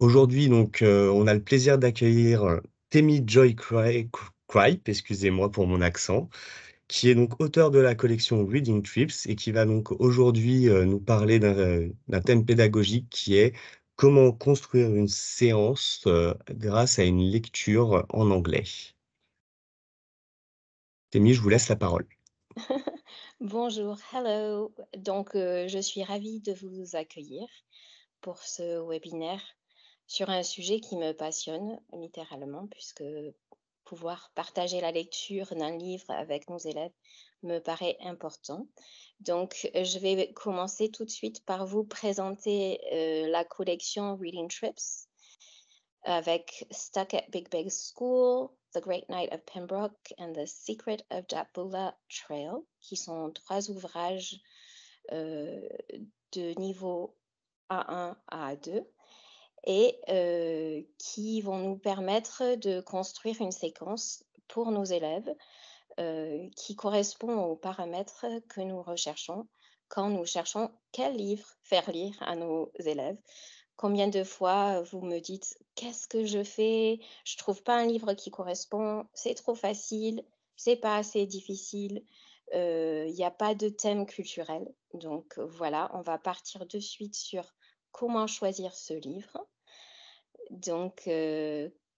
Aujourd'hui, donc, on a le plaisir d'accueillir, Temi Joy Cripe, excusez-moi pour mon accent, qui est donc auteur de la collection Reading Trips et qui va donc aujourd'hui, nous parler d'un thème pédagogique qui est: comment construire une séance, grâce à une lecture en anglais. Temi, je vous laisse la parole. Bonjour, hello. Donc, je suis ravie de vous accueillir pour ce webinaire sur un sujet qui me passionne littéralement, puisque pouvoir partager la lecture d'un livre avec nos élèves me paraît important. Donc, je vais commencer tout de suite par vous présenter la collection Reading Trips avec Stuck at Big Big School, The Great Knight of Pembroke and The Secret of Jabula Trail, qui sont trois ouvrages euh, de niveau A1 à A2 et qui vont nous permettre de construire une séquence pour nos élèves qui correspond aux paramètres que nous recherchons quand nous cherchons quel livre faire lire à nos élèves. Combien de fois vous me dites: «Qu'est-ce que je fais? Je trouve pas un livre qui correspond, c'est trop facile, c'est pas assez difficile, il y a pas de thème culturel». Donc voilà, on va partir de suite sur comment choisir ce livre. Donc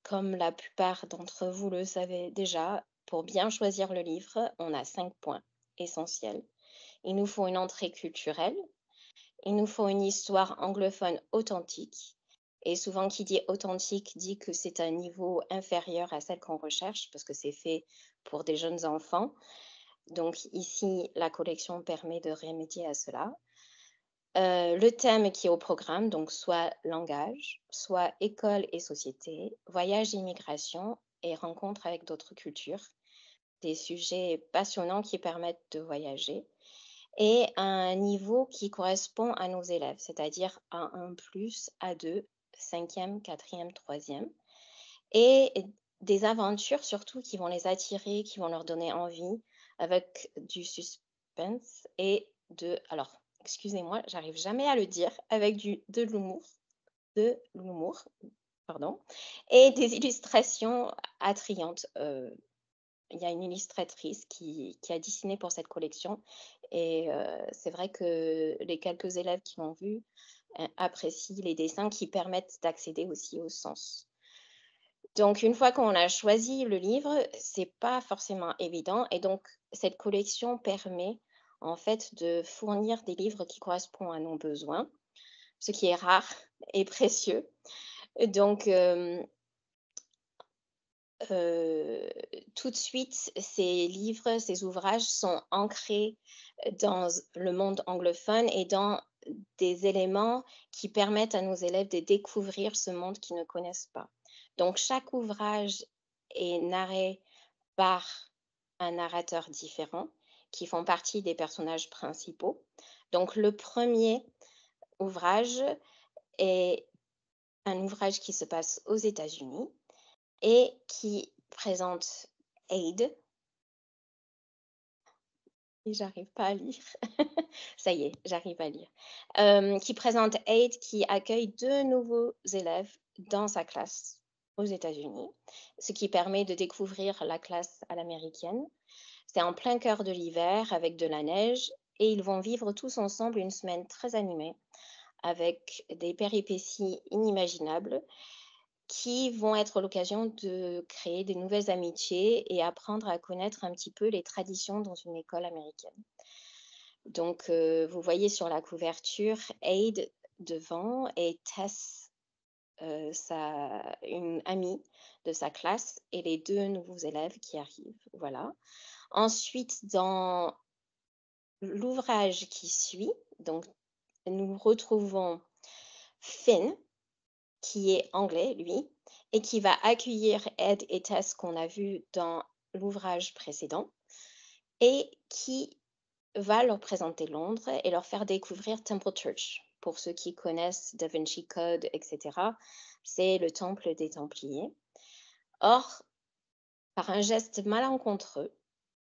comme la plupart d'entre vous le savez déjà, pour bien choisir le livre, on a 5 points essentiels. Il nous faut une entrée culturelle, il nous faut une histoire anglophone authentique. Et souvent, qui dit authentique dit que c'est un niveau inférieur à celle qu'on recherche parce que c'est fait pour des jeunes enfants. Donc ici, la collection permet de remédier à cela. Le thème qui est au programme, donc soit langage, soit école et société, voyage et immigration et rencontre avec d'autres cultures, des sujets passionnants qui permettent de voyager et un niveau qui correspond à nos élèves, c'est-à-dire A1+, A2, 5e, 4e, 3e et des aventures surtout qui vont les attirer, qui vont leur donner envie avec du suspense et alors, excusez-moi, j'arrive jamais à le dire, avec de l'humour, pardon, et des illustrations attrayantes. Il y a une illustratrice qui a dessiné pour cette collection et c'est vrai que les quelques élèves qui l'ont vue, apprécient les dessins qui permettent d'accéder aussi au sens. Donc une fois qu'on a choisi le livre, c'est pas forcément évident et donc cette collection permet en fait de fournir des livres qui correspondent à nos besoins, ce qui est rare et précieux. Donc Heu, tout de suite, ces livres, ces ouvrages sont ancrés dans le monde anglophone et dans des éléments qui permettent à nos élèves de découvrir ce monde qu'ils ne connaissent pas. Donc chaque ouvrage est narré par un narrateur différent, qui font partie des personnages principaux. Donc le premier ouvrage est un ouvrage qui se passe aux États-Unis et qui présente Aid et j'arrive pas à lire. Ça y est, j'arrive à lire. Qui présente Aid qui accueille 2 nouveaux élèves dans sa classe aux États-Unis, ce qui permet de découvrir la classe à l'américaine. C'est en plein cœur de l'hiver avec de la neige et ils vont vivre tous ensemble une semaine très animée avec des péripéties inimaginables qui vont être l'occasion de créer des nouvelles amitiés et apprendre à connaître un petit peu les traditions dans une école américaine. Donc, vous voyez sur la couverture Aid devant et Tess, une amie de sa classe et les 2 nouveaux élèves qui arrivent, voilà. Ensuite, dans l'ouvrage qui suit, donc nous retrouvons Finn, qui est anglais, lui, et qui va accueillir Ed et Tess qu'on a vu dans l'ouvrage précédent et qui va leur présenter Londres et leur faire découvrir Temple Church. Pour ceux qui connaissent Da Vinci Code, etc., c'est le temple des Templiers. Or, par un geste malencontreux,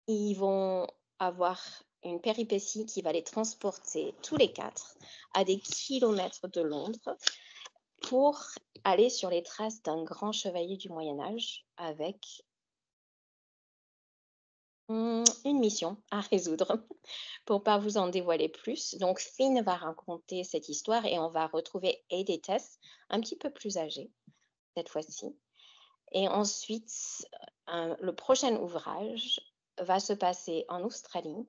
ils vont avoir une péripétie qui va les transporter tous les quatre à des kilomètres de Londres pour aller sur les traces d'un grand chevalier du Moyen Âge avec, une mission à résoudre. Pour pas vous en dévoiler plus, donc Finn va raconter cette histoire et on va retrouver Aide et Tess, un petit peu plus âgés cette fois-ci. Et ensuite, le prochain ouvrage va se passer en Australie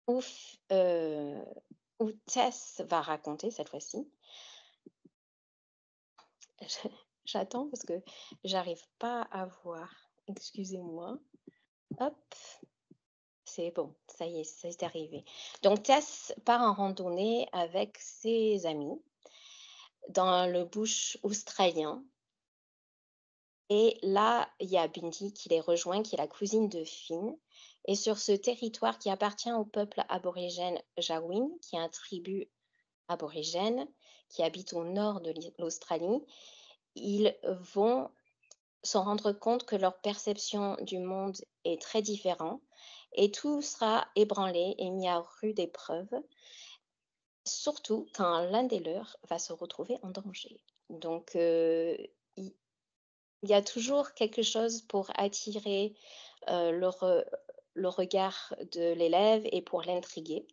où f où Tess va raconter cette fois-ci. Je j'attends parce que j'arrive pas à voir. Excusez-moi. Hop, c'est bon, ça y est, c'est arrivé. Donc Tess part en randonnée avec ses amis dans le bush australien et là, il y a Bindi qui les rejoint, qui est la cousine de Finn et sur ce territoire qui appartient au peuple aborigène Jawin, qui est un tribu aborigène qui habite au nord de l'Australie, ils vont se rendre compte que leur perception du monde est très différente et tout sera ébranlé et mis à rude épreuve, surtout quand l'un des leurs va se retrouver en danger. Donc, il il y a toujours quelque chose pour attirer, le regard de l'élève et pour l'intriguer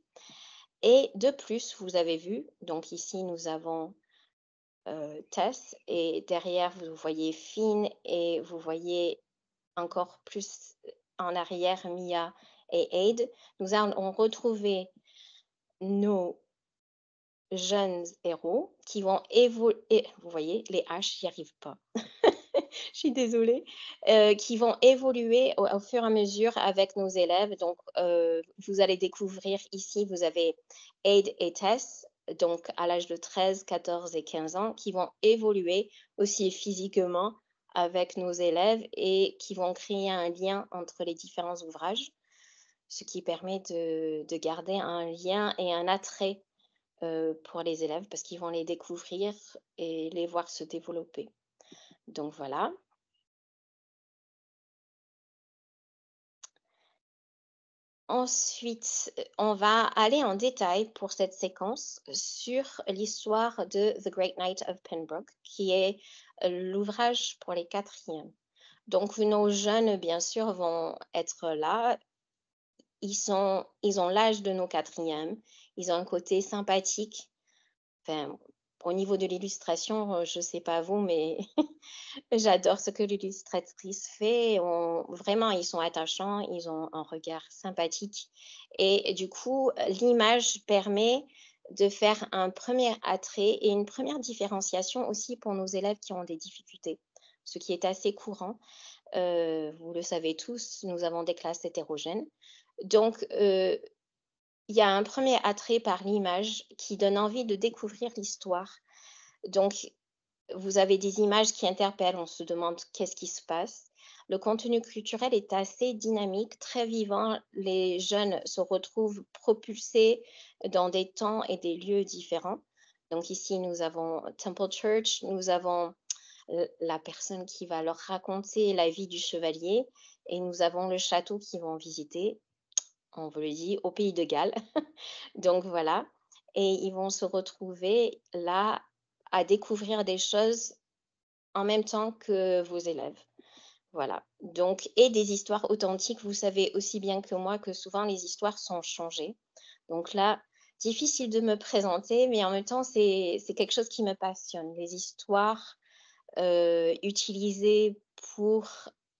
et de plus, vous avez vu, donc ici nous avons, Tess et derrière vous voyez Finn et vous voyez encore plus en arrière Mia et Aide. Nous allons retrouver nos jeunes héros qui vont évoluer. Vous voyez, les H, j'y arrive pas. Je suis désolée, qui vont évoluer au fur et à mesure avec nos élèves. Donc, vous allez découvrir ici, vous avez Aide et Tess, donc à l'âge de 13, 14 et 15 ans, qui vont évoluer aussi physiquement avec nos élèves et qui vont créer un lien entre les différents ouvrages, ce qui permet de garder un lien et un attrait, pour les élèves parce qu'ils vont les découvrir et les voir se développer. Donc voilà. Ensuite, on va aller en détail pour cette séquence sur l'histoire de The Great Knight of Pembroke, qui est l'ouvrage pour les quatrièmes. Donc, nos jeunes, bien sûr, vont être là. Ils ont l'âge de nos quatrièmes. Ils ont un côté sympathique. Enfin, au niveau de l'illustration, je sais pas vous, mais j'adore ce que l'illustratrice fait. Vraiment, ils sont attachants, ils ont un regard sympathique. Et du coup, l'image permet de faire un premier attrait et une première différenciation aussi pour nos élèves qui ont des difficultés, ce qui est assez courant. Vous le savez tous, nous avons des classes hétérogènes. Donc, il y a un premier attrait par l'image qui donne envie de découvrir l'histoire. Donc, vous avez des images qui interpellent, on se demande qu'est-ce qui se passe. Le contenu culturel est assez dynamique, très vivant. Les jeunes se retrouvent propulsés dans des temps et des lieux différents. Donc ici, nous avons Temple Church, nous avons la personne qui va leur raconter la vie du chevalier et nous avons le château qu'ils vont visiter, on vous le dit, au pays de Galles. Donc voilà, et ils vont se retrouver là à découvrir des choses en même temps que vos élèves. Voilà, donc et des histoires authentiques. Vous savez aussi bien que moi que souvent les histoires sont changées. Donc là, difficile de me présenter, mais en même temps, c'est quelque chose qui me passionne. Les histoires, utilisées pour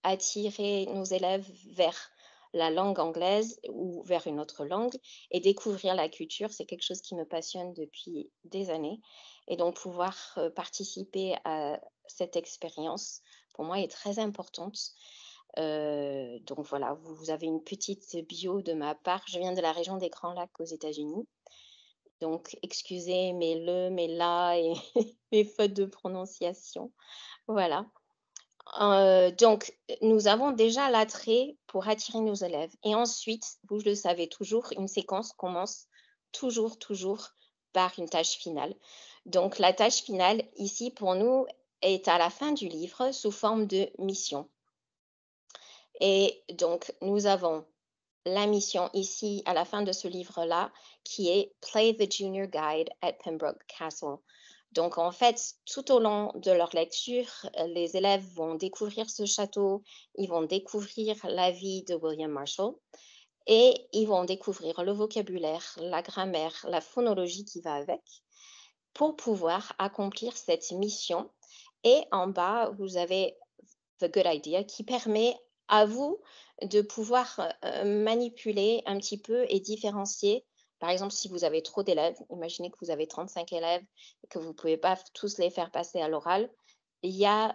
attirer nos élèves vers la langue anglaise ou vers une autre langue et découvrir la culture, c'est quelque chose qui me passionne depuis des années et donc pouvoir, participer à cette expérience, pour moi, est très importante. Donc voilà, vous avez une petite bio de ma part. Je viens de la région des Grands Lacs aux États-Unis, donc excusez mes le, mes la et mes fautes de prononciation. Voilà. Donc nous avons déjà l'attrait pour attirer nos élèves et ensuite, vous le savez toujours, une séquence commence toujours par une tâche finale. Donc la tâche finale ici pour nous est à la fin du livre sous forme de mission et donc nous avons la mission ici à la fin de ce livre-là qui est Play the Junior Guide at Pembroke Castle. Donc en fait, tout au long de leur lecture, les élèves vont découvrir ce château, ils vont découvrir la vie de William Marshall et ils vont découvrir le vocabulaire, la grammaire, la phonologie qui va avec pour pouvoir accomplir cette mission. Et en bas, vous avez The Good Idea qui permet à vous de pouvoir manipuler un petit peu et différencier. Par exemple, si vous avez trop d'élèves, imaginez que vous avez 35 élèves et que vous ne pouvez pas tous les faire passer à l'oral, il y a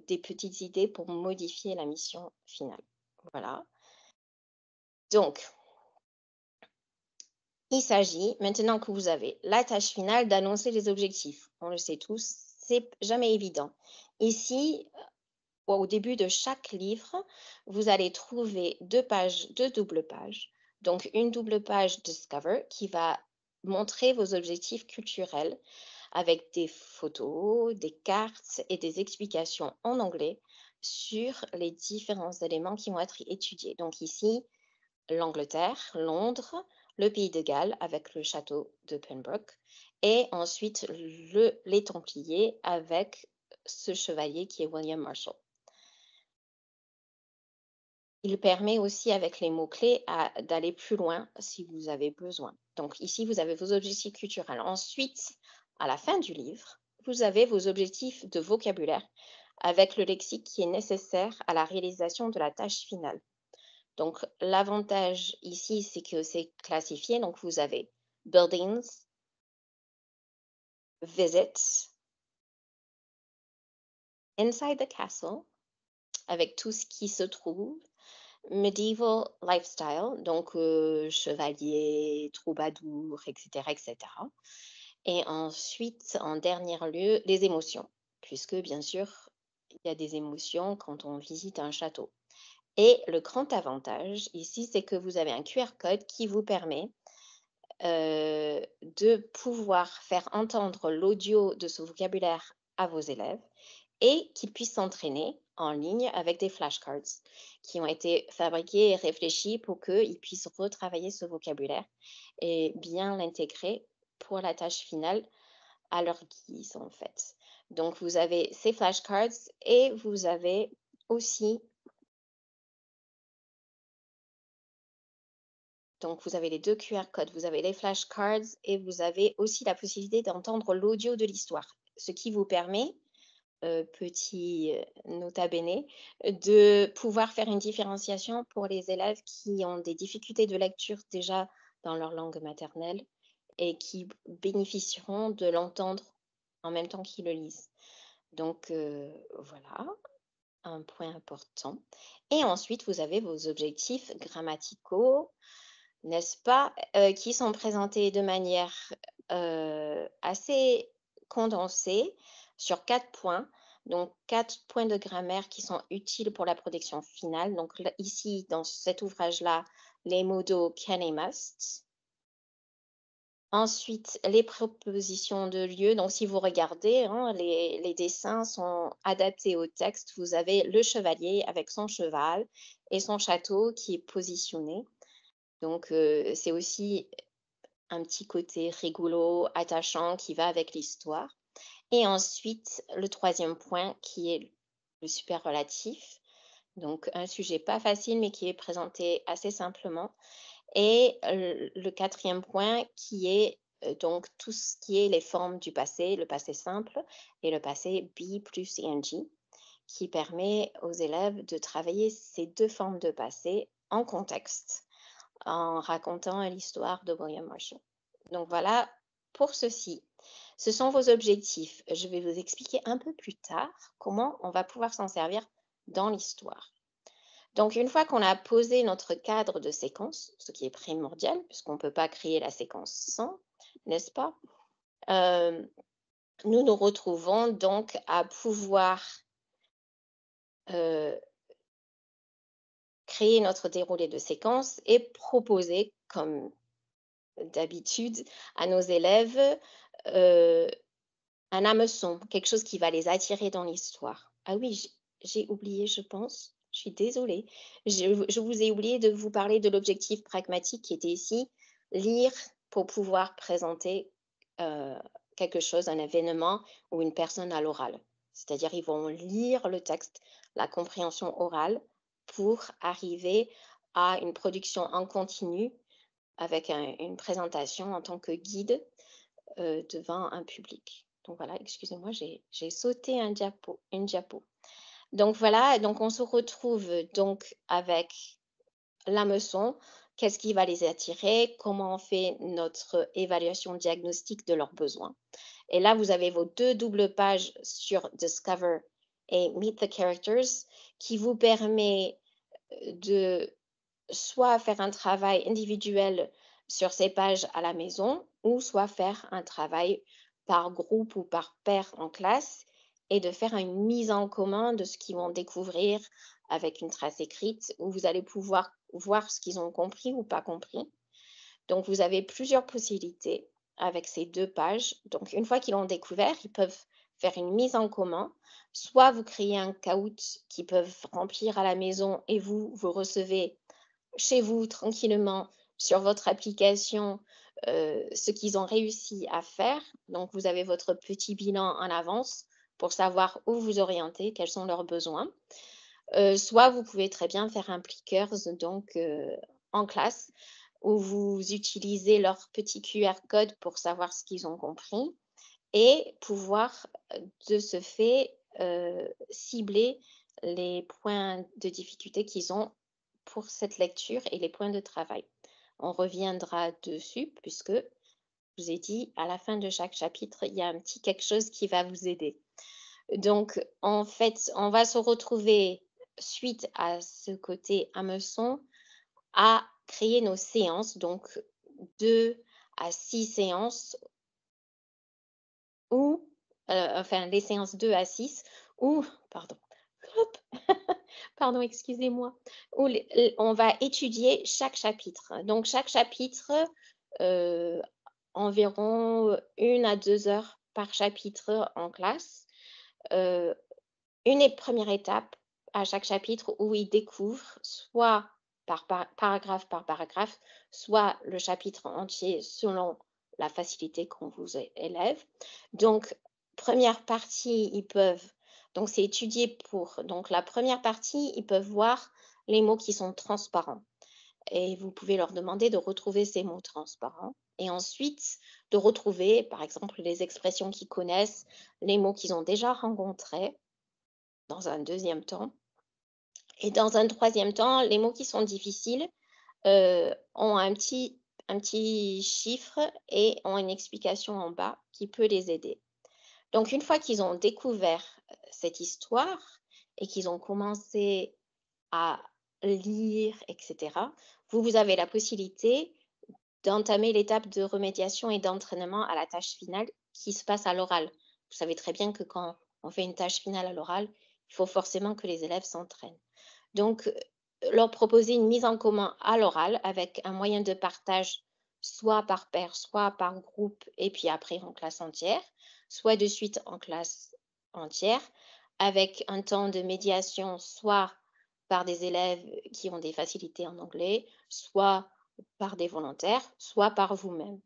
des petites idées pour modifier la mission finale. Voilà. Donc, il s'agit, maintenant que vous avez la tâche finale, d'annoncer les objectifs. On le sait tous, c'est jamais évident. Ici, au début de chaque livre, vous allez trouver 2 pages, 2 doubles pages. Donc une double page Discover qui va montrer vos objectifs culturels avec des photos, des cartes et des explications en anglais sur les différents éléments qui vont être étudiés. Donc ici, l'Angleterre, Londres, le pays de Galles avec le château de Pembroke et ensuite les Templiers avec ce chevalier qui est William Marshall. Il permet aussi avec les mots-clés d'aller plus loin si vous avez besoin. Donc ici, vous avez vos objectifs culturels. Ensuite, à la fin du livre, vous avez vos objectifs de vocabulaire avec le lexique qui est nécessaire à la réalisation de la tâche finale. Donc l'avantage ici, c'est que c'est classifié. Donc vous avez buildings, visits, inside the castle, avec tout ce qui se trouve, medieval lifestyle, donc chevalier, troubadour, etc., etc. Et ensuite, en dernier lieu, les émotions, puisque bien sûr, il y a des émotions quand on visite un château. Et le grand avantage ici, c'est que vous avez un QR code qui vous permet de pouvoir faire entendre l'audio de ce vocabulaire à vos élèves et qu'ils puissent s'entraîner en ligne avec des flashcards qui ont été fabriqués et réfléchis pour qu'ils puissent retravailler ce vocabulaire et bien l'intégrer pour la tâche finale à leur guise en fait. Donc vous avez ces flashcards et vous avez aussi, donc vous avez les 2 QR codes, vous avez les flashcards et vous avez aussi la possibilité d'entendre l'audio de l'histoire, ce qui vous permet petit nota bene, de pouvoir faire une différenciation pour les élèves qui ont des difficultés de lecture déjà dans leur langue maternelle et qui bénéficieront de l'entendre en même temps qu'ils le lisent. Donc voilà, un point important. Et ensuite, vous avez vos objectifs grammaticaux, n'est-ce pas, qui sont présentés de manière assez condensée sur 4 points. Donc 4 points de grammaire qui sont utiles pour la protection finale. Donc là, ici, dans cet ouvrage-là, les modaux can et must. Ensuite, les propositions de lieu. Donc si vous regardez, hein, les dessins sont adaptés au texte. Vous avez le chevalier avec son cheval et son château qui est positionné. Donc c'est aussi un petit côté rigolo, attachant qui va avec l'histoire. Et ensuite, le troisième point qui est le superlatif. Donc un sujet pas facile mais qui est présenté assez simplement. Et le quatrième point qui est donc tout ce qui est les formes du passé, le passé simple et le passé be plus ing, qui permet aux élèves de travailler ces 2 formes de passé en contexte, en racontant l'histoire de William Marshall. Donc voilà pour ceci. Ce sont vos objectifs. Je vais vous expliquer un peu plus tard comment on va pouvoir s'en servir dans l'histoire. Donc une fois qu'on a posé notre cadre de séquence, ce qui est primordial puisqu'on ne peut pas créer la séquence sans, n'est-ce pas? Nous nous retrouvons donc à pouvoir créer notre déroulé de séquence et proposer, comme d'habitude, à nos élèves un hameçon, quelque chose qui va les attirer dans l'histoire. Ah oui, j'ai oublié, je pense. Je suis désolée. Je vous ai oublié de vous parler de l'objectif pragmatique qui était ici, lire pour pouvoir présenter quelque chose, un événement ou une personne à l'oral. C'est-à-dire, ils vont lire le texte, la compréhension orale, pour arriver à une production en continu avec une présentation en tant que guide devant un public. Donc voilà, excusez-moi, j'ai sauté une diapo. Donc voilà, donc on se retrouve donc avec l'hameçon, qu'est-ce qui va les attirer, comment on fait notre évaluation diagnostique de leurs besoins. Et là, vous avez vos deux doubles pages sur Discover et Meet the Characters qui vous permet de soit faire un travail individuel sur ces pages à la maison ou soit faire un travail par groupe ou par paire en classe et de faire une mise en commun de ce qu'ils vont découvrir avec une trace écrite où vous allez pouvoir voir ce qu'ils ont compris ou pas compris. Donc, vous avez plusieurs possibilités avec ces deux pages. Donc, une fois qu'ils l'ont découvert, ils peuvent faire une mise en commun. Soit vous créez un caout qu'ils peuvent remplir à la maison et vous recevez chez vous tranquillement sur votre application ce qu'ils ont réussi à faire. Donc, vous avez votre petit bilan en avance pour savoir où vous orienter, quels sont leurs besoins. Soit vous pouvez très bien faire un Plickers donc en classe où vous utilisez leur petit QR code pour savoir ce qu'ils ont compris et pouvoir de ce fait cibler les points de difficulté qu'ils ont pour cette lecture et les points de travail. On reviendra dessus puisque je vous ai dit à la fin de chaque chapitre, il y a un petit quelque chose qui va vous aider. Donc en fait, on va se retrouver suite à ce côté hameçon à créer nos séances, donc 2 à 6 séances ou enfin les séances 2 à 6 ou pardon, hop, pardon, excusez-moi, où on va étudier chaque chapitre. Donc chaque chapitre, heu, environ 1 à 2 heures par chapitre en classe. Heu, une première étape à chaque chapitre où ils découvrent soit paragraphe par paragraphe, soit le chapitre entier selon la facilité qu'on vous élève. Donc, première partie, ils peuvent donc c'est étudié pour donc la première partie, ils peuvent voir les mots qui sont transparents et vous pouvez leur demander de retrouver ces mots transparents et ensuite de retrouver, par exemple, les expressions qu'ils connaissent, les mots qu'ils ont déjà rencontrés dans un deuxième temps et dans un troisième temps, les mots qui sont difficiles, ont un petit chiffre et ont une explication en bas qui peut les aider. Donc une fois qu'ils ont découvert, cette histoire et qu'ils ont commencé à lire et cetera, vous avez la possibilité d'entamer l'étape de remédiation et d'entraînement à la tâche finale qui se passe à l'oral. Vous savez très bien que quand on fait une tâche finale à l'oral, il faut forcément que les élèves s'entraînent. Donc, leur proposer une mise en commun à l'oral avec un moyen de partage, soit par pair, soit par groupe et puis après en classe entière, soit de suite en classe entière, avec un temps de médiation, soit par des élèves qui ont des facilités en anglais, soit par des volontaires, soit par vous-même.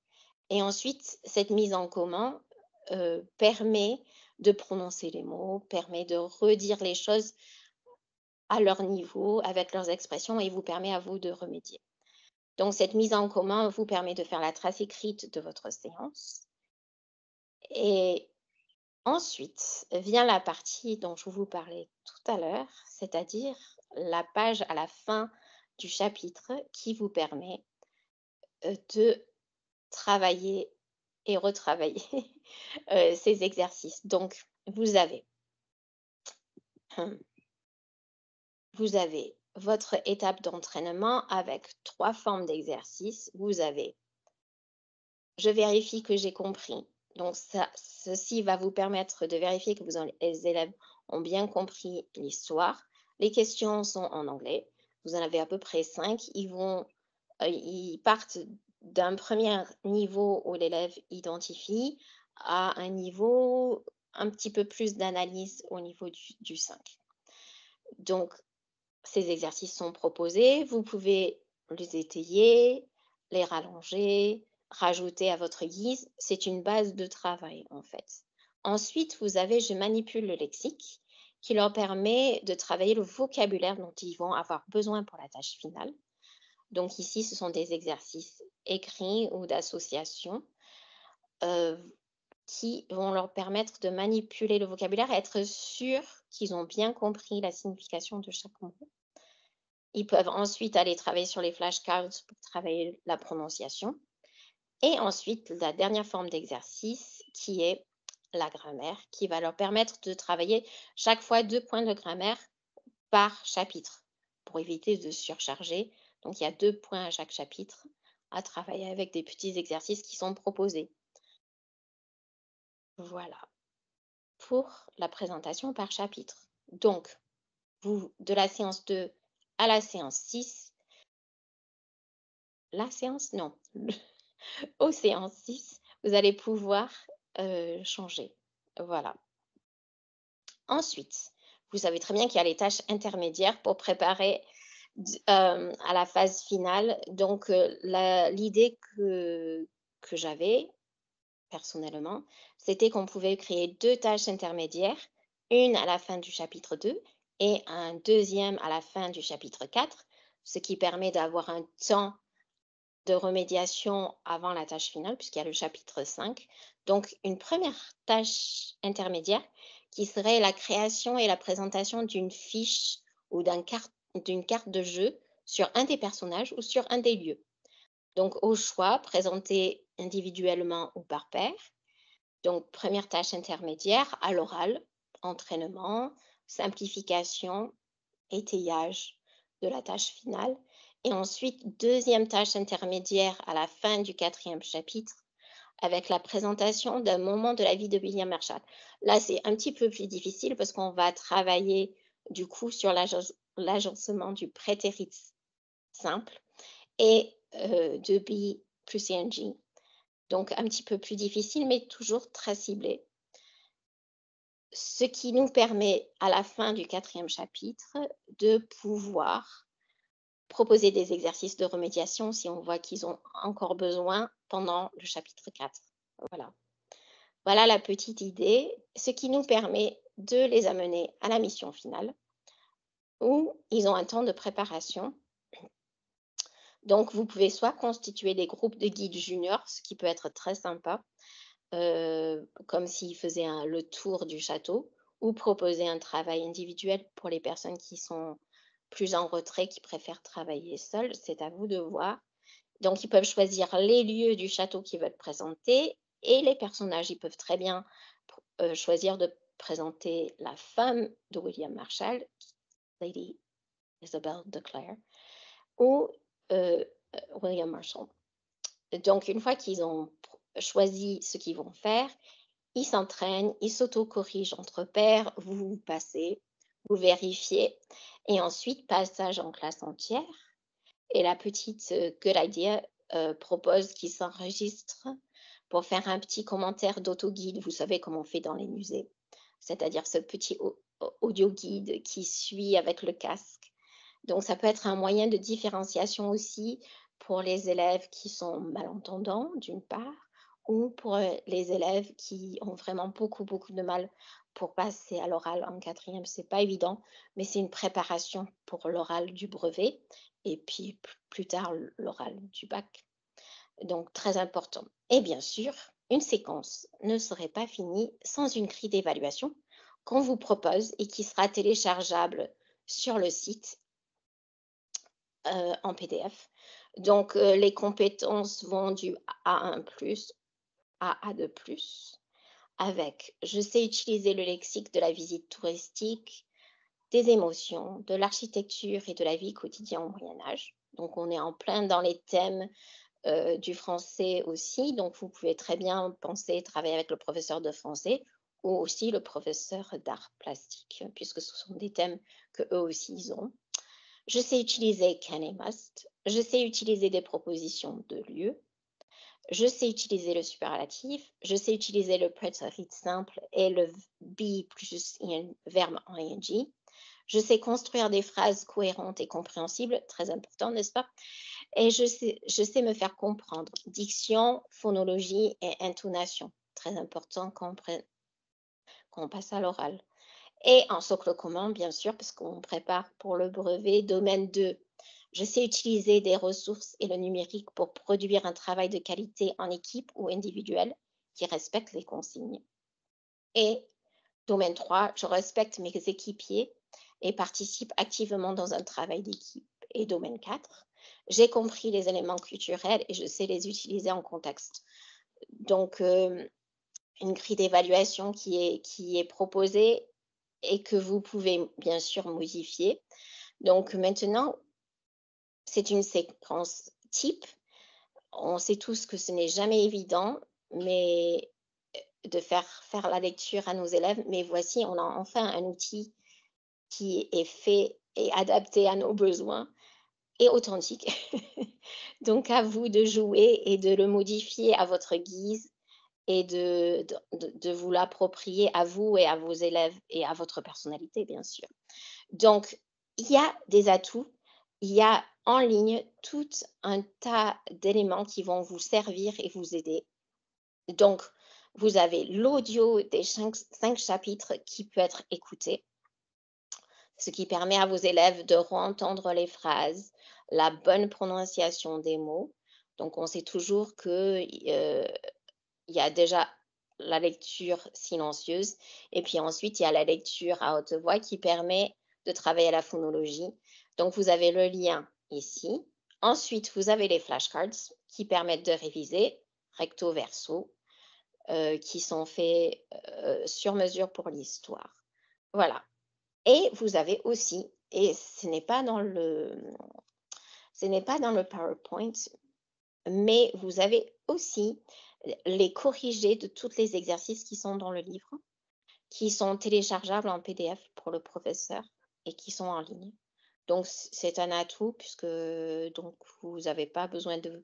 Et ensuite, cette mise en commun, permet de prononcer les mots, permet de redire les choses à leur niveau, avec leurs expressions et vous permet à vous de remédier. Donc cette mise en commun vous permet de faire la trace écrite de votre séance et ensuite vient la partie dont je vous parlais tout à l'heure, c'est-à-dire la page à la fin du chapitre qui vous permet, de travailler et retravailler, ces exercices. Donc vous avez vous avez votre étape d'entraînement avec 3 formes d'exercices. Vous avez: «Je vérifie que j'ai compris». Donc ça ceci va vous permettre de vérifier que les élèves ont bien compris l'histoire. Les questions sont en anglais. Vous en avez à peu près 5. Ils partent d'un premier niveau où l'élève identifie à un niveau un petit peu plus d'analyse au niveau du 5. Donc ces exercices sont proposés, vous pouvez les étayer, les rallonger, rajouter à votre guise. C'est une base de travail, en fait. Ensuite, vous avez «Je manipule le lexique» qui leur permet de travailler le vocabulaire dont ils vont avoir besoin pour la tâche finale. Donc ici, ce sont des exercices écrits ou d'association, heu, qui vont leur permettre de manipuler le vocabulaire et être sûrs qu'ils ont bien compris la signification de chaque mot. Ils peuvent ensuite aller travailler sur les flashcards pour travailler la prononciation et ensuite la dernière forme d'exercice qui est la grammaire, qui va leur permettre de travailler chaque fois 2 points de grammaire par chapitre pour éviter de surcharger. Donc il y a 2 points à chaque chapitre à travailler avec des petits exercices qui sont proposés. Voilà, pour la présentation par chapitre. Donc, vous de la séance 2 à la séance 6, la séance non, aux séances 6, vous allez pouvoir, changer. Voilà. Ensuite, vous savez très bien qu'il y a les tâches intermédiaires pour préparer à la phase finale. Donc, l'idée que j'avais personnellement, c'était qu'on pouvait créer 2 tâches intermédiaires, une à la fin du chapitre 2 et un deuxième à la fin du chapitre 4, ce qui permet d'avoir un temps de remédiation avant la tâche finale, puisqu'il y a le chapitre 5. Donc, une première tâche intermédiaire qui serait la création et la présentation d'une fiche ou d'une carte de jeu sur un des personnages ou sur un des lieux. Donc, au choix, présenter individuellement ou par paire. Donc, première tâche intermédiaire à l'oral, entraînement, simplification, étayage de la tâche finale. Et ensuite, deuxième tâche intermédiaire à la fin du quatrième chapitre, avec la présentation d'un moment de la vie de William Marshall. Là, c'est un petit peu plus difficile parce qu'on va travailler du coup sur l'agencement du prétérit simple et de be plus ing. Donc, un petit peu plus difficile, mais toujours très ciblé. Ce qui nous permet, à la fin du quatrième chapitre, de pouvoir proposer des exercices de remédiation si on voit qu'ils ont encore besoin pendant le chapitre 4. Voilà. Voilà la petite idée, ce qui nous permet de les amener à la mission finale où ils ont un temps de préparation. Donc, vous pouvez soit constituer des groupes de guides juniors, ce qui peut être très sympa, comme s'ils faisaient le tour du château, ou proposer un travail individuel pour les personnes qui sont plus en retrait, qui préfèrent travailler seules. C'est à vous de voir. Donc, ils peuvent choisir les lieux du château qu'ils veulent présenter et les personnages. Ils peuvent très bien choisir de présenter la femme de William Marshall, Lady Isabel de Clare, ou William Marshall. Donc, une fois qu'ils ont choisi ce qu'ils vont faire, ils s'entraînent, ils s'auto-corrigent entre pairs, vous passez, vous vérifiez et ensuite passage en classe entière et la petite, Good Idea, propose qu'ils s'enregistrent pour faire un petit commentaire d'auto-guide. Vous savez comme on fait dans les musées, c'est-à-dire ce petit audio guide qui suit avec le casque. Donc ça peut être un moyen de différenciation aussi pour les élèves qui sont malentendants, d'une part, ou pour, les élèves qui ont vraiment beaucoup, beaucoup de mal pour passer à l'oral en quatrième. C'est pas évident, mais c'est une préparation pour l'oral du brevet et puis plus tard l'oral du bac. Donc très important. Et bien sûr, une séquence ne serait pas finie sans une grille d'évaluation qu'on vous propose et qui sera téléchargeable sur le site en PDF. Donc, les compétences vont du A1+ à A2+, avec: je sais utiliser le lexique de la visite touristique, des émotions, de l'architecture et de la vie quotidienne au Moyen Âge. Donc on est en plein dans les thèmes, du français aussi, donc vous pouvez très bien penser travailler avec le professeur de français ou aussi le professeur d'art plastique, puisque ce sont des thèmes qu'eux aussi ils ont. Je sais utiliser can et must. Je sais utiliser des propositions de lieu. Je sais utiliser le superlatif. Je sais utiliser le prétérit simple et le be plus verbe en ing. Je sais construire des phrases cohérentes et compréhensibles, très important, n'est-ce pas? et je sais me faire comprendre. Diction, phonologie et intonation, très important quand on passe à l'oral. Et en socle commun, bien sûr, parce qu'on prépare pour le brevet. Domaine 2, je sais utiliser des ressources et le numérique pour produire un travail de qualité en équipe ou individuel qui respecte les consignes. Et domaine 3, je respecte mes équipiers et participe activement dans un travail d'équipe. Et domaine 4, j'ai compris les éléments culturels et je sais les utiliser en contexte. Donc, une grille d'évaluation qui est proposée et que vous pouvez bien sûr modifier. Donc maintenant, c'est une séquence type. On sait tous que ce n'est jamais évident, mais de faire la lecture à nos élèves, mais voici, on a enfin un outil qui est fait et adapté à nos besoins et authentique. Donc à vous de jouer et de le modifier à votre guise et de vous l'approprier à vous et à vos élèves et à votre personnalité, bien sûr. Donc, il y a des atouts, il y a en ligne tout un tas d'éléments qui vont vous servir et vous aider. Donc, vous avez l'audio des 5 chapitres qui peut être écouté, ce qui permet à vos élèves de entendre les phrases, la bonne prononciation des mots. Donc, on sait toujours que, il y a déjà la lecture silencieuse et puis ensuite il y a la lecture à haute voix qui permet de travailler la phonologie. Donc vous avez le lien ici. Ensuite, vous avez les flashcards qui permettent de réviser recto verso, qui sont faits, sur mesure pour l'histoire. Voilà, et vous avez aussi, et ce n'est pas dans le PowerPoint, mais vous avez aussi les corrigés de tous les exercices qui sont dans le livre, qui sont téléchargeables en PDF pour le professeur et qui sont en ligne. Donc c'est un atout puisque donc vous avez pas besoin de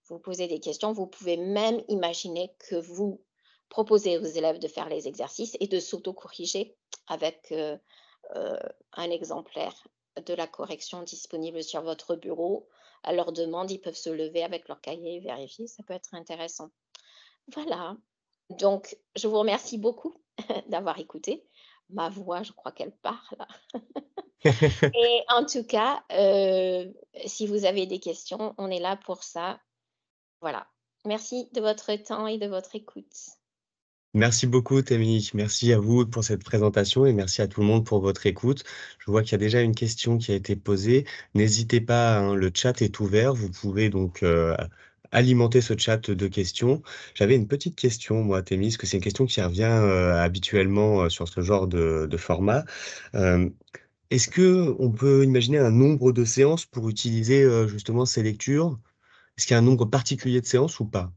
vous poser des questions. Vous pouvez même imaginer que vous proposez aux élèves de faire les exercices et de s'auto-corriger avec, heu, un exemplaire de la correction disponible sur votre bureau. À leur demande, ils peuvent se lever avec leur cahier et vérifier, ça peut être intéressant. Voilà, donc je vous remercie beaucoup d'avoir écouté. Ma voix, je crois qu'elle part là. Et en tout cas, si vous avez des questions, on est là pour ça. Voilà. Merci de votre temps et de votre écoute. Merci beaucoup Tammy, merci à vous pour cette présentation et merci à tout le monde pour votre écoute. Je vois qu'il y a déjà une question qui a été posée. N'hésitez pas, hein, le chat est ouvert. Vous pouvez donc, alimenter ce chat de questions. J'avais une petite question moi Tammy, parce que c'est une question qui revient, habituellement, sur ce genre de format. Hem, Est-ce qu'on peut imaginer un nombre de séances pour utiliser, justement ces lectures? Est-ce qu'il y a un nombre particulier de séances ou pas?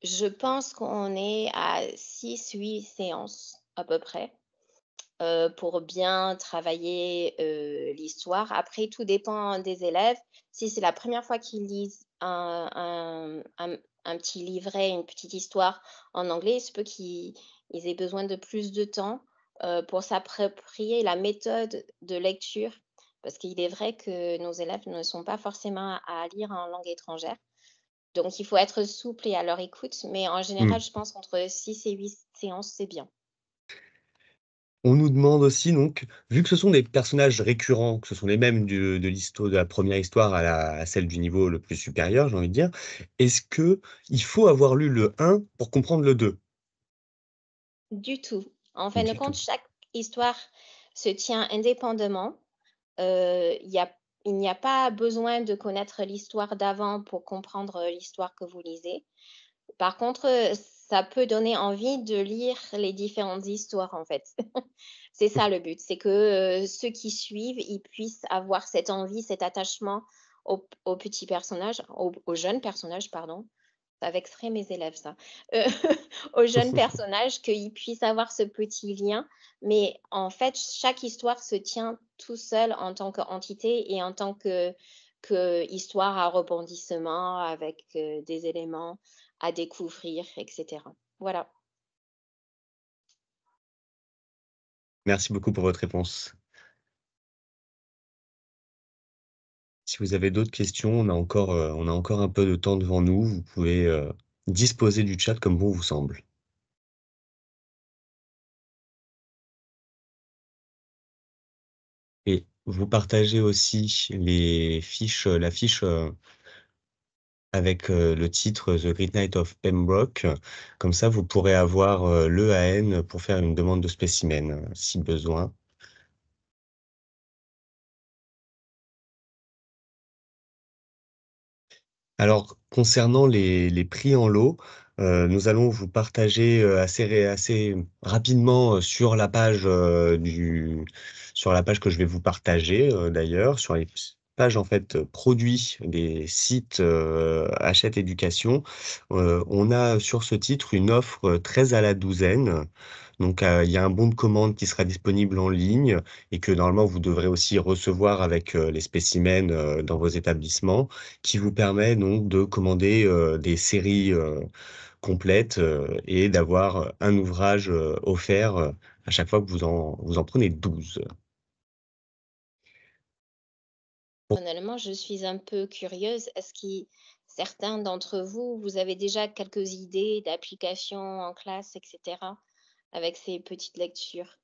Je pense qu'on est à 6, 8 séances à peu près, pour bien travailler, l'histoire. Après, tout dépend des élèves. Si c'est la première fois qu'ils lisent un petit livret, une petite histoire en anglais, il se peut qu'ils aient besoin de plus de temps, pour s'approprier la méthode de lecture. Parce qu'il est vrai que nos élèves ne sont pas forcément à lire en langue étrangère. Donc il faut être souple et à leur écoute, mais en général, Mmh. je pense entre 6 et 8 séances, c'est bien. On nous demande aussi donc, vu que ce sont des personnages récurrents, que ce sont les mêmes de l'histo de la première histoire à celle du niveau le plus supérieur, j'ai envie de dire, est-ce qu'il faut avoir lu le un pour comprendre le 2? Du tout. En fin de Du compte, tout. chaque histoire se tient indépendamment. Il y a il n'y a pas besoin de connaître l'histoire d'avant pour comprendre, l'histoire que vous lisez. Par contre, ça peut donner envie de lire les différentes histoires, en fait. C'est ça le but, c'est que, ceux qui suivent, ils puissent avoir cette envie, cet attachement aux petits personnages, aux jeunes personnages, pardon. Ça vexerait mes élèves ça. Heu, aux jeunes personnages, qu'ils puissent avoir ce petit lien, mais en fait, chaque histoire se tient tout seul en tant qu'entité et en tant que histoire à rebondissement avec, des éléments à découvrir et cetera. Voilà. Merci beaucoup pour votre réponse. Si vous avez d'autres questions, on a encore un peu de temps devant nous. Vous pouvez, disposer du chat comme bon vous semble. Et vous partagez aussi les fiches, la fiche, avec, le titre The Great Knight of Pembroke. Comme ça, vous pourrez avoir, l'EAN pour faire une demande de spécimen, si besoin. Alors, concernant les prix en lot, nous allons vous partager, assez rapidement, sur la page que je vais vous partager, d'ailleurs, sur les pages, en fait, produits des sites, Hachette Éducation. On a sur ce titre une offre, 13 à la douzaine. Donc, il y a un bon de commande qui sera disponible en ligne et que normalement vous devrez aussi recevoir avec, les spécimens, dans vos établissements, qui vous permet donc de commander, des séries, complètes, et d'avoir, un ouvrage, offert, à chaque fois que vous en prenez 12. Pour Personnellement, je suis un peu curieuse. Certains d'entre vous, vous avez déjà quelques idées d'applications en classe, etc., avec ces petites lectures?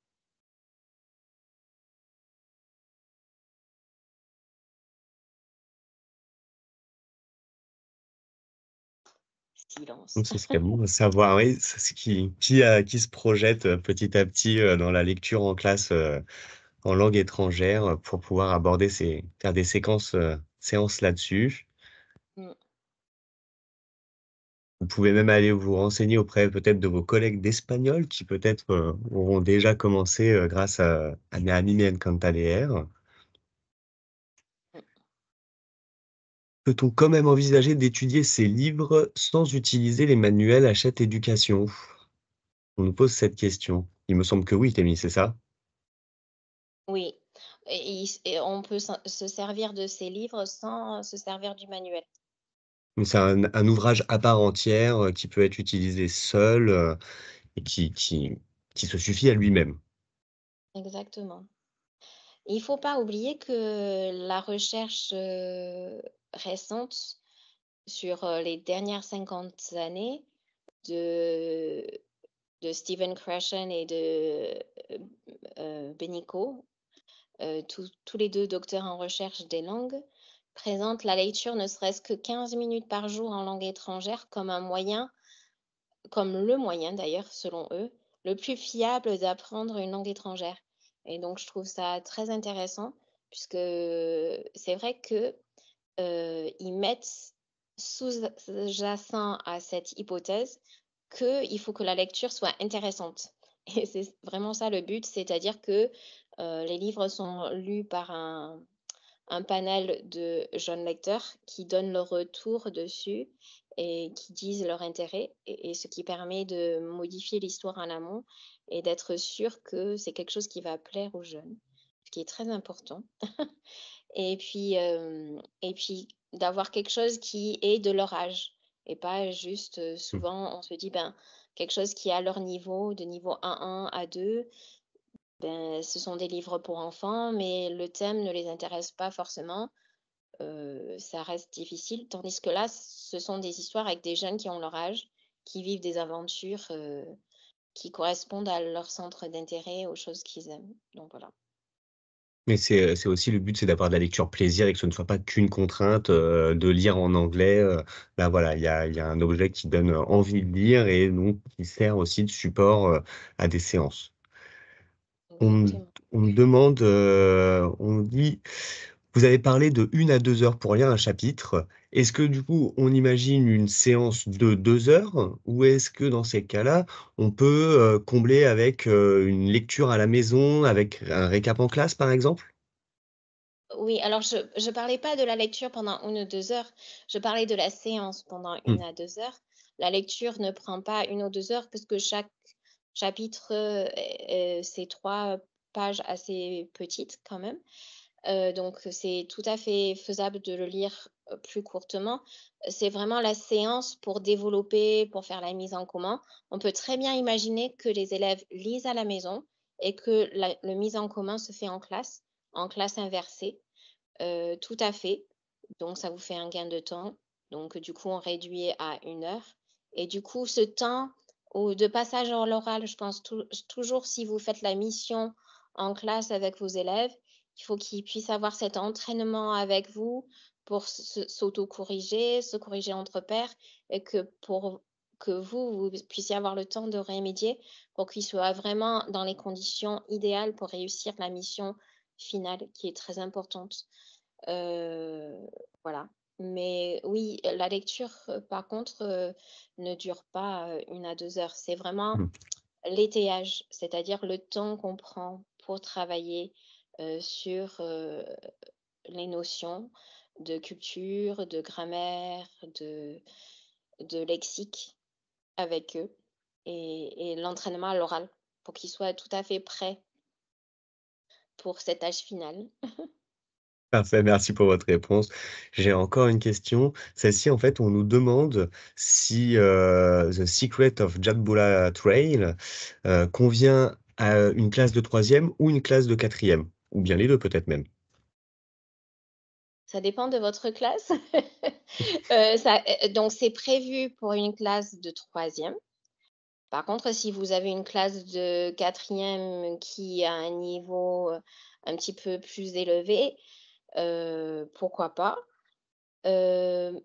Silence. donc ce serait bon de savoir, oui, c'est ce qui se projette, petit à petit, dans la lecture en classe, en langue étrangère, pour pouvoir aborder ces faire des séances là-dessus. Mmh. Vous pouvez même aller vous renseigner auprès peut-être de vos collègues d'espagnol qui peut-être, auront déjà commencé, grâce à Mi Anime Me Encanta Leer. Mmh. Peut-on quand même envisager d'étudier ces livres sans utiliser les manuels Hachette Éducation? On nous pose cette question. Il me semble que oui, Témi, c'est ça? Oui, et on peut se servir de ces livres sans se servir du manuel. Donc c'est un ouvrage à part entière, qui peut être utilisé seul, et qui se suffit à lui-même. Exactement. Il faut pas oublier que la recherche, récente sur, les dernières 50 années de Stephen Krashen et de, Benico, tous les 2 docteurs en recherche des langues, présentent la lecture ne serait-ce que 15 minutes par jour en langue étrangère comme le moyen d'ailleurs, selon eux, le plus fiable d'apprendre une langue étrangère. Et donc je trouve ça très intéressant puisque c'est vrai que, ils mettent sous-jacent à cette hypothèse qu'il faut que la lecture soit intéressante. Et c'est vraiment ça le but, c'est-à-dire que, les livres sont lus par un panel de jeunes lecteurs qui donnent leur retour dessus et qui disent leur intérêt et ce qui permet de modifier l'histoire en amont et d'être sûr que c'est quelque chose qui va plaire aux jeunes, ce qui est très important. Et puis d'avoir quelque chose qui est de leur âge et pas juste, Mmh. souvent on se dit: «Ben, quelque chose qui est à leur niveau, de niveau A1, A2». Ben, ce sont des livres pour enfants, mais le thème ne les intéresse pas forcément, ça reste difficile. Tandis que là, ce sont des histoires avec des jeunes qui ont leur âge, qui vivent des aventures, qui correspondent à leur centre d'intérêt, aux choses qu'ils aiment. Donc voilà. Mais c'est aussi le but, c'est d'avoir de la lecture plaisir et que ce ne soit pas qu'une contrainte, de lire en anglais, là voilà, il y a un objet qui donne, envie de lire et donc qui sert aussi de support, à des séances. On me Exactement. on me demande, on me dit: «Vous avez parlé de 1 à 2 heures pour lire un chapitre. Est-ce que du coup, on imagine une séance de 2 heures? Ou est-ce que dans ces cas-là, on peut, combler avec, une lecture à la maison, avec un récap en classe, par exemple?» Oui, alors je parlais pas de la lecture pendant 1 ou 2 heures, je parlais de la séance pendant Mmh. 1 à 2 heures. La lecture ne prend pas 1 ou 2 heures parce que chaque chapitre, c'est 3 pages assez petites quand même. Donc c'est tout à fait faisable de le lire, plus courtement. C'est vraiment la séance pour développer, pour faire la mise en commun. On peut très bien imaginer que les élèves lisent à la maison et que la le mise en commun se fait en classe inversée, tout à fait. donc ça vous fait un gain de temps. Donc du coup, on réduit à 1 heure et du coup, ce temps ou de passage à l'oral, je pense toujours si vous faites la mission en classe avec vos élèves, il faut qu'ils puissent avoir cet entraînement avec vous pour s'auto-corriger, se corriger entre pairs et que pour que vous puissiez avoir le temps de remédier pour qu'ils soient vraiment dans les conditions idéales pour réussir la mission finale qui est très importante. Heu, voilà. Mais oui, la lecture, par contre, ne dure pas, 1 à 2 heures. C'est vraiment Mmh. l'étayage, c'est-à-dire le temps qu'on prend pour travailler, sur, les notions de culture, de grammaire, de lexique avec eux et l'entraînement à l'oral pour qu'ils soient tout à fait prêts pour cet âge final. Parfait, merci pour votre réponse. J'ai encore une question. Celle-ci, en fait, on nous demande si, The Secret of Jatbula Trail, convient à une classe de troisième ou une classe de quatrième, ou bien les 2 peut-être même? Ça dépend de votre classe. Donc c'est prévu pour une classe de troisième. Par contre, si vous avez une classe de quatrième qui a un niveau, un petit peu plus élevé, pourquoi pas?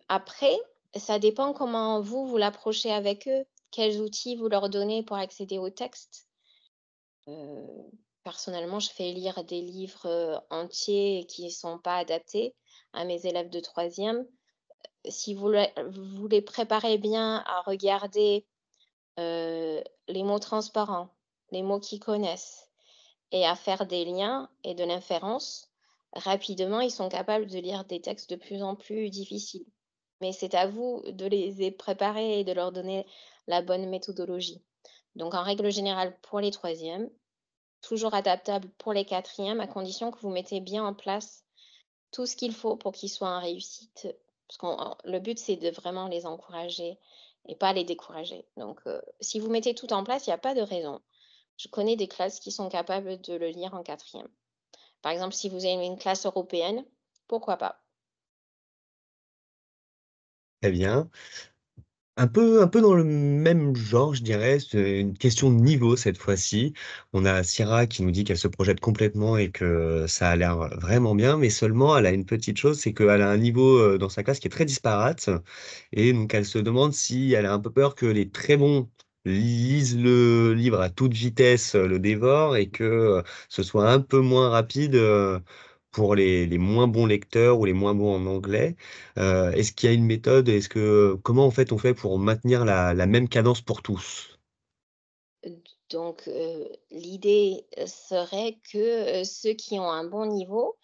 Après, ça dépend comment vous l'approchez avec eux. Quels outils vous leur donnez pour accéder au texte. Heu, Personnellement, je fais lire des livres, entiers qui ne sont pas adaptés à mes élèves de troisième. Si vous les préparez bien à regarder, les mots transparents, les mots qu'ils connaissent et à faire des liens et de l'inférence, rapidement, ils sont capables de lire des textes de plus en plus difficiles. Mais c'est à vous de les préparer et de leur donner la bonne méthodologie. Donc en règle générale, pour les troisièmes, toujours adaptable pour les quatrièmes, à condition que vous mettez bien en place tout ce qu'il faut pour qu'ils soient en réussite. Parce qu'on le but, c'est de vraiment les encourager et pas les décourager. Donc, si vous mettez tout en place, il y a pas de raison. Je connais des classes qui sont capables de le lire en quatrième. Par exemple, si vous avez une classe européenne, pourquoi pas? Très bien. Un peu dans le même genre, je dirais, c'est une question de niveau cette fois-ci. On a Sierra qui nous dit qu'elle se projette complètement et que ça a l'air vraiment bien, mais seulement elle a une petite chose, c'est qu'elle a un niveau, dans sa classe qui est très disparate et donc elle se demande si elle a un peu peur que les très bons lisent le livre à toute vitesse, le dévorent et que, ce soit un peu moins rapide, pour les moins bons lecteurs ou les moins bons en anglais. Est-ce qu'il y a une méthode? Comment en fait on fait pour maintenir la même cadence pour tous? Donc, l'idée, serait que, ceux qui ont un bon niveau,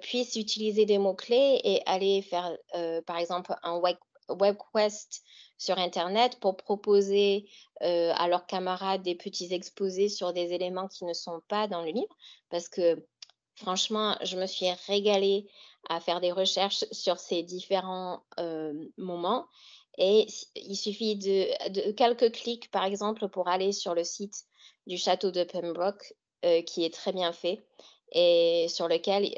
puissent utiliser des mots-clés et aller faire, par exemple, un web quest sur internet pour proposer, à leurs camarades des petits exposés sur des éléments qui ne sont pas dans le livre. Parce que franchement, je me suis régalée à faire des recherches sur ces différents, moments et il suffit de quelques clics, par exemple, pour aller sur le site du château de Pembroke, qui est très bien fait et sur lequel,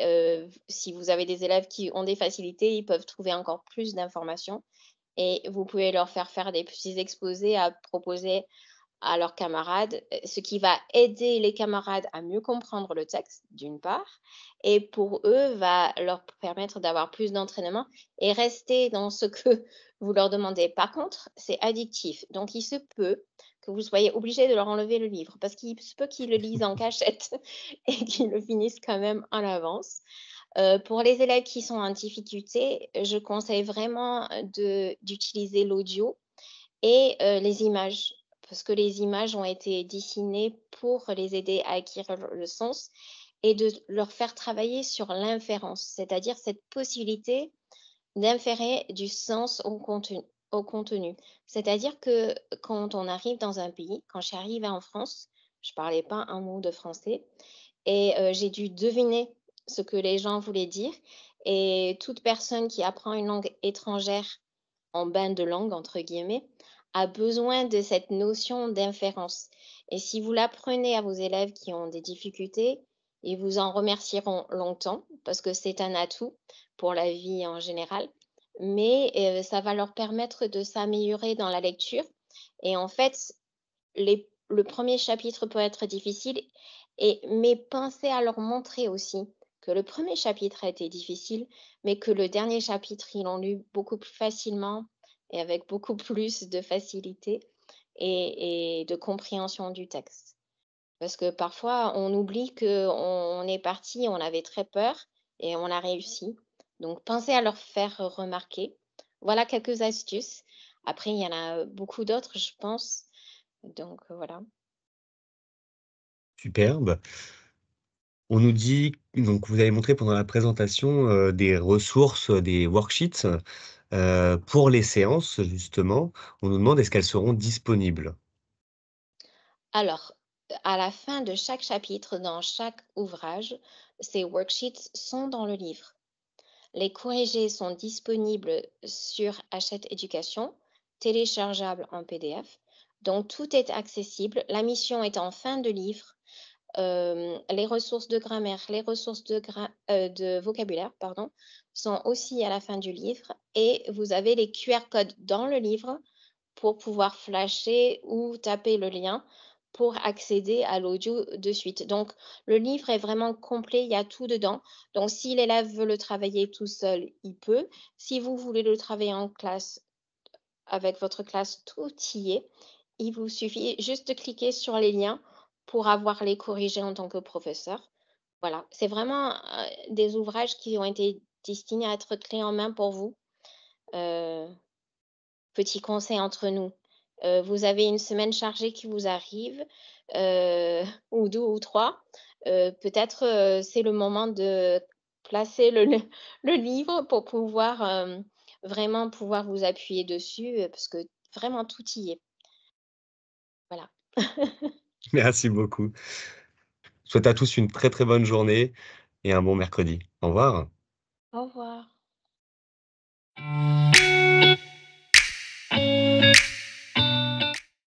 si vous avez des élèves qui ont des facilités, ils peuvent trouver encore plus d'informations et vous pouvez leur faire faire des petits exposés à proposer à leurs camarades, ce qui va aider les camarades à mieux comprendre le texte, d'une part, et pour eux, va leur permettre d'avoir plus d'entraînement et rester dans ce que vous leur demandez. Par contre, c'est addictif, donc il se peut que vous soyez obligé de leur enlever le livre parce qu'il se peut qu'ils le lisent en cachette et qu'ils le finissent quand même en avance. Pour les élèves qui sont en difficulté, je conseille vraiment d'utiliser l'audio et les images, parce que les images ont été dessinées pour les aider à acquérir le sens et de leur faire travailler sur l'inférence, c'est-à-dire cette possibilité d'inférer du sens au contenu. C'est-à-dire que quand on arrive dans un pays, quand je suis arrivée en France, je parlais pas un mot de français et j'ai dû deviner ce que les gens voulaient dire et toute personne qui apprend une langue étrangère en «bain de langue» entre guillemets, a besoin de cette notion d'inférence et si vous l'apprenez à vos élèves qui ont des difficultés, ils vous en remercieront longtemps parce que c'est un atout pour la vie en général, mais ça va leur permettre de s'améliorer dans la lecture et en fait, le premier chapitre peut être difficile mais pensez à leur montrer aussi que le premier chapitre a été difficile, mais que le dernier chapitre, ils l'ont lu beaucoup plus facilement et avec beaucoup plus de facilité et de compréhension du texte. Parce que parfois, on oublie qu'on est parti, on avait très peur et on a réussi. Donc pensez à leur faire remarquer. Voilà quelques astuces. Après, il y en a beaucoup d'autres, je pense. Donc voilà. Superbe. On nous dit donc vous avez montré pendant la présentation, des ressources, des worksheets, pour les séances justement. On nous demande est-ce qu'elles seront disponibles? Alors, à la fin de chaque chapitre, dans chaque ouvrage, ces worksheets sont dans le livre. Les corrigés sont disponibles sur Hachette Éducation, téléchargeables en PDF. Donc tout est accessible. La mission est en fin de livre. Les ressources de grammaire, les ressources de vocabulaire, pardon, sont aussi à la fin du livre et vous avez les QR codes dans le livre pour pouvoir flasher ou taper le lien pour accéder à l'audio de suite. Donc le livre est vraiment complet, il y a tout dedans. Donc si l'élève veut le travailler tout seul, il peut. Si vous voulez le travailler en classe, avec votre classe, tout y est. Il vous suffit juste de cliquer sur les liens pour avoir les corrigés en tant que professeur. Voilà, c'est vraiment, des ouvrages qui ont été destinés à être clés en main pour vous. Heu, Petit conseil entre nous, vous avez une semaine chargée qui vous arrive, ou 2 ou 3, peut-être, c'est le moment de placer le livre pour pouvoir, vraiment pouvoir vous appuyer dessus, parce que vraiment tout y est. Voilà. Merci beaucoup. Je souhaite à tous une très, très bonne journée et un bon mercredi. Au revoir. Au revoir.